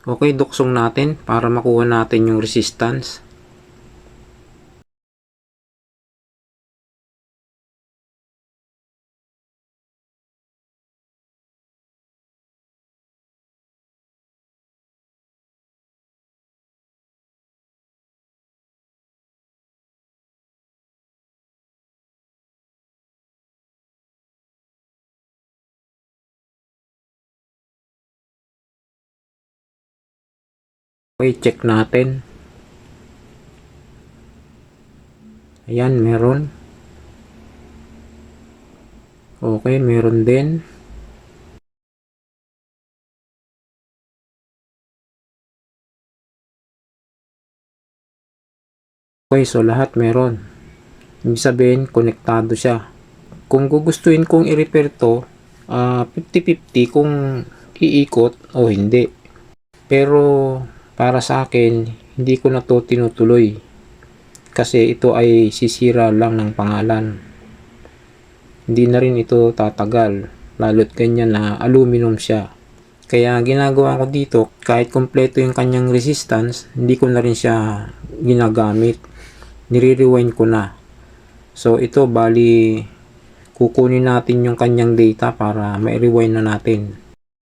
Okay, duksong natin para makuha natin yung resistance. Okay, check natin. Ayan, meron. Okay, meron din. Okay, so lahat meron. Ibig sabihin, konektado siya. Kung gugustuhin kong i-repair to, 50-50 kung iikot o hindi. Pero para sa akin, hindi ko na to tinutuloy. Kasi ito ay sisira lang ng pangalan. Hindi na rin ito tatagal. Lalo't ganyan na aluminum siya. Kaya ginagawa ko dito, kahit kompleto yung kanyang resistance, hindi ko na rin siya ginagamit. Nire-rewind ko na. So ito bali kukunin natin yung kanyang data para ma-rewind na natin.